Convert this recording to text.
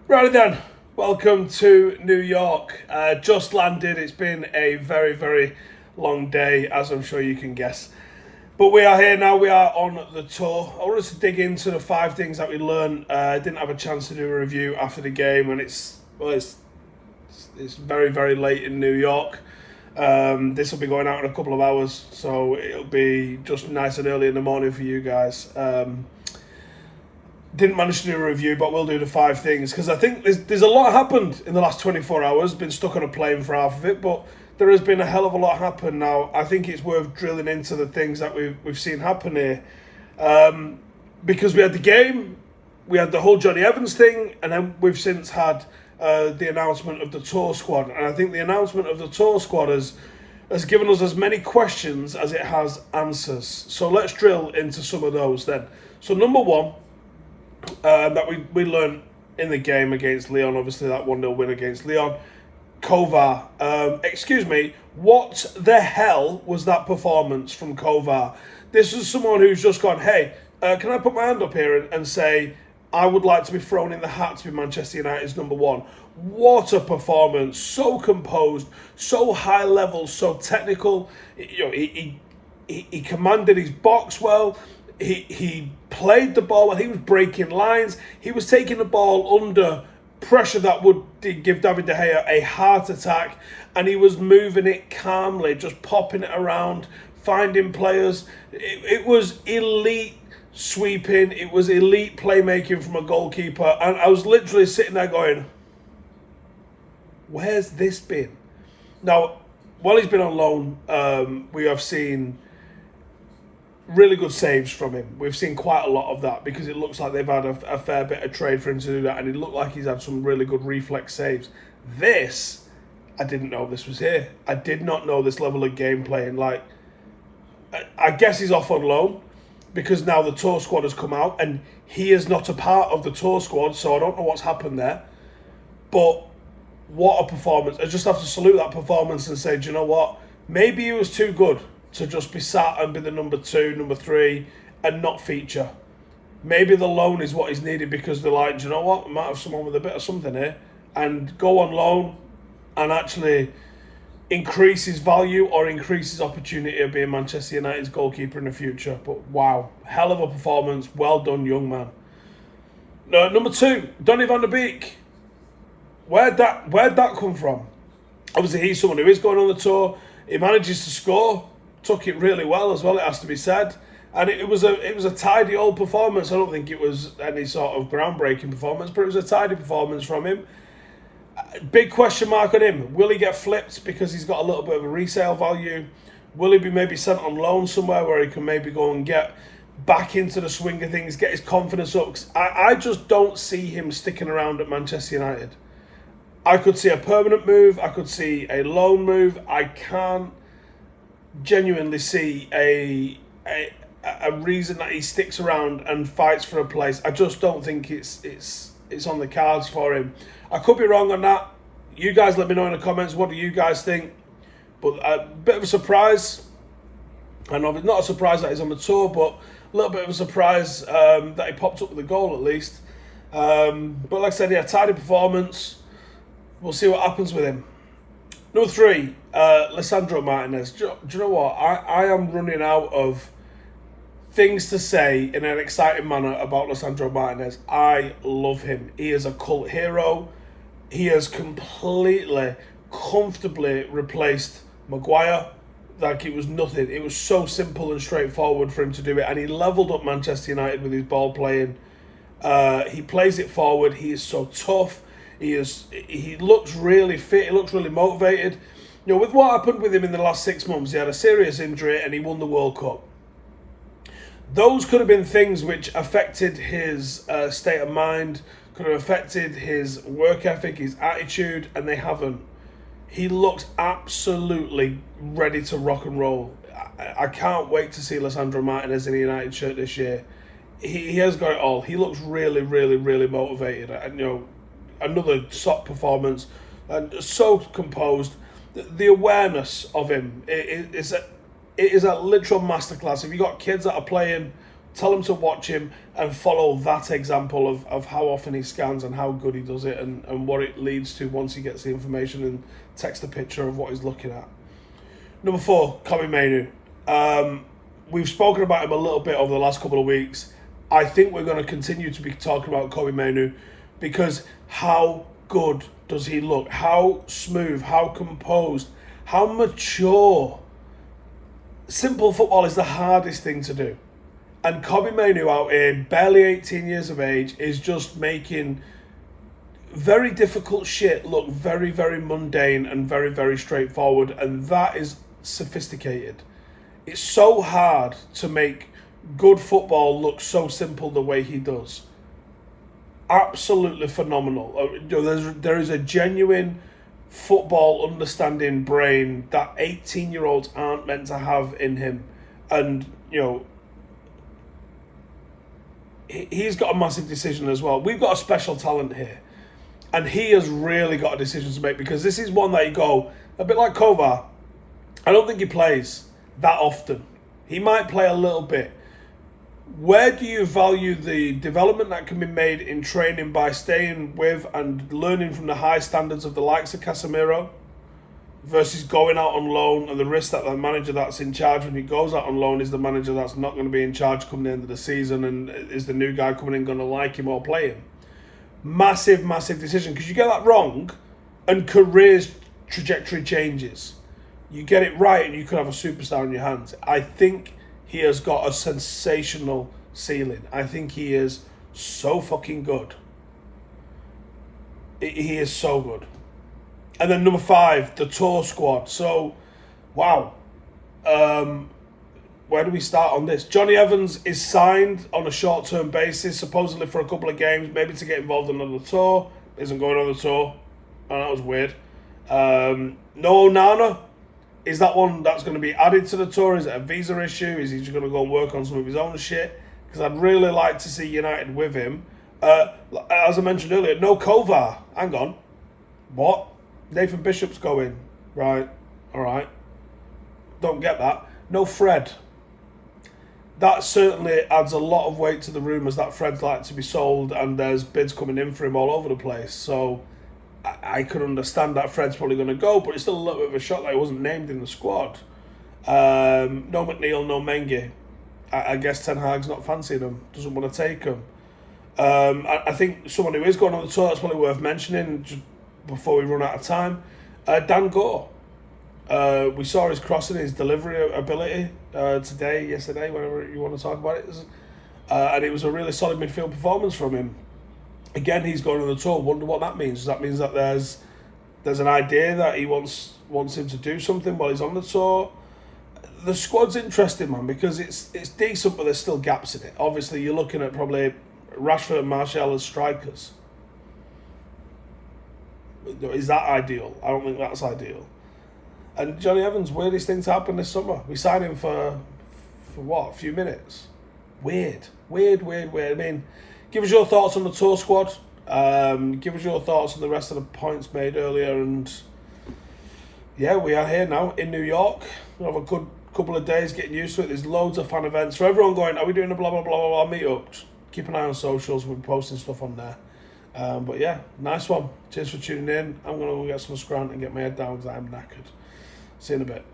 Right then, welcome to New York. Just landed. It's been a very, very long day, as I'm sure you can guess. But we are here now. We are on the tour. I want us to dig into the 5 things that we learned. I didn't have a chance to do a review after the game, and it's very, very late in New York. This will be going out in a couple of hours, so it'll be just nice and early in the morning for you guys. Didn't manage to do a review, but we'll do the 5 things because I think there's a lot happened in the last 24 hours. Been stuck on a plane for half of it, but there has been a hell of a lot happen. Now I think it's worth drilling into the things that we've seen happen here, because we had the game, we had the whole Johnny Evans thing, and then we've since had the announcement of the tour squad. And I think the announcement of the tour squad has given us as many questions as it has answers. So let's drill into some of those then. So number one. That we learned in the game against Lyon, obviously that 1-0 win against Lyon. Kovar, excuse me, what the hell was that performance from Kovar? This is someone who's just gone, hey, can I put my hand up here and say, I would like to be thrown in the hat to be Manchester United's number one. What a performance, so composed, so high level, so technical. He commanded his box well. He played the ball well. He was breaking lines. He was taking the ball under pressure that would give David De Gea a heart attack, and he was moving it calmly, just popping it around, finding players. It was elite sweeping. It was elite playmaking from a goalkeeper, and I was literally sitting there going, where's this been? Now, while he's been on loan, we have seen really good saves from him. We've seen quite a lot of that because it looks like they've had a fair bit of trade for him to do that, and it looked like he's had some really good reflex saves. This, I didn't know this was here. I did not know this level of gameplay. And like, I guess he's off on loan because now the tour squad has come out and he is not a part of the tour squad, so I don't know what's happened there. But what a performance. I just have to salute that performance and say, do you know what? Maybe he was too good to just be sat and be the number 2, number 3, and not feature. Maybe the loan is what is needed because they're like, do you know what? We might have someone with a bit of something here, and go on loan and actually increase his value or increase his opportunity of being Manchester United's goalkeeper in the future. But wow, hell of a performance. Well done, young man. Number 2, Donny van der Beek. Where'd that come from? Obviously, he's someone who is going on the tour. He manages to score. Took it really well as well, it has to be said, and it was a tidy old performance. I don't think it was any sort of groundbreaking performance, but it was a tidy performance from him. Big question mark on him. Will he get flipped because he's got a little bit of a resale value? Will he be maybe sent on loan somewhere where he can maybe go and get back into the swing of things, get his confidence up? 'Cause I just don't see him sticking around at Manchester United. I could see a permanent move. I could see a loan move. I can't genuinely see a reason that he sticks around and fights for a place. I just don't think it's on the cards for him. I could be wrong on that. You guys let me know in the comments. What do you guys think? But a bit of a surprise. I know it's not a surprise that he's on the tour, but a little bit of a surprise that he popped up with a goal at least. But like I said, yeah, tidy performance. We'll see what happens with him. Number 3, Lisandro Martinez. Do you know what? I am running out of things to say in an exciting manner about Lisandro Martinez. I love him. He is a cult hero. He has completely, comfortably replaced Maguire like it was nothing. It was so simple and straightforward for him to do it, and he levelled up Manchester United with his ball playing. He plays it forward. He is so tough. He looks really fit. He looks really motivated. You know, with what happened with him in the last 6 months, he had a serious injury and he won the World Cup. Those could have been things which affected his state of mind, could have affected his work ethic, his attitude, and they haven't. He looks absolutely ready to rock and roll. I can't wait to see Lisandro Martinez in a United shirt this year. He has got it all. He looks really, really, really motivated. And, you know, another top performance and so composed. The awareness of him it is a literal masterclass. If you got kids that are playing Tell them to watch him and follow that example of how often he scans and how good he does it and what it leads to once he gets the information and takes the picture of what he's looking at. Number 4, Kobbie Mainoo. We've spoken about him a little bit over the last couple of weeks. I think we're going to continue to be talking about Kobbie Mainoo because how good does he look? How smooth, how composed, how mature. Simple football is the hardest thing to do. And Kobbie Mainoo out here, barely 18 years of age, is just making very difficult shit look very, very mundane and very, very straightforward. And that is sophisticated. It's so hard to make good football look so simple the way he does. Absolutely phenomenal. There is a genuine football understanding brain that 18-year-olds aren't meant to have in him. And, he's got a massive decision as well. We've got a special talent here. And he has really got a decision to make because this is one that you go, a bit like Kovar, I don't think he plays that often. He might play a little bit. Where do you value the development that can be made in training by staying with and learning from the high standards of the likes of Casemiro versus going out on loan and the risk that the manager that's in charge when he goes out on loan is the manager that's not going to be in charge coming the end of the season and is the new guy coming in going to like him or play him? Massive, massive decision because you get that wrong and career's trajectory changes. You get it right and you could have a superstar in your hands. I think he has got a sensational ceiling. I think he is so fucking good. He is so good. And then number 5, the tour squad. So, wow. Where do we start on this? Jonny Evans is signed on a short-term basis, supposedly for a couple of games, maybe to get involved in another tour. Isn't going on the tour. Oh, that was weird. No Onana. Is that one that's going to be added to the tour? Is it a visa issue? Is he just going to go and work on some of his own shit? Because I'd really like to see United with him. As I mentioned earlier, no Kovar. Hang on. What? Nathan Bishop's going. Right. All right. Don't get that. No Fred. That certainly adds a lot of weight to the rumours that Fred's like to be sold and there's bids coming in for him all over the place. So I could understand that Fred's probably going to go, but it's still a little bit of a shock that he wasn't named in the squad. No McNeil, no Mengi. I guess Ten Hag's not fancying him, doesn't want to take him. I think someone who is going on the tour that's probably worth mentioning just before we run out of time, Dan Gore. We saw his crossing, his delivery ability yesterday, whenever you want to talk about it. And it was a really solid midfield performance from him. Again, he's going on the tour. Wonder what that means. Does that mean that there's an idea that he wants him to do something while he's on the tour? The squad's interesting, man, because it's decent, but there's still gaps in it. Obviously, you're looking at probably Rashford and Martial as strikers. Is that ideal? I don't think that's ideal. And Jonny Evans, weirdest thing to happen this summer. We signed him for what? A few minutes. Weird. I mean, give us your thoughts on the tour squad. Give us your thoughts on the rest of the points made earlier. And yeah, we are here now in New York. We'll have a good couple of days getting used to it. There's loads of fan events. For everyone going, are we doing a blah, blah, blah, blah, blah meet up? Just keep an eye on socials. We'll be posting stuff on there. But yeah, nice one. Cheers for tuning in. I'm going to go get some scrant and get my head down because I'm knackered. See you in a bit.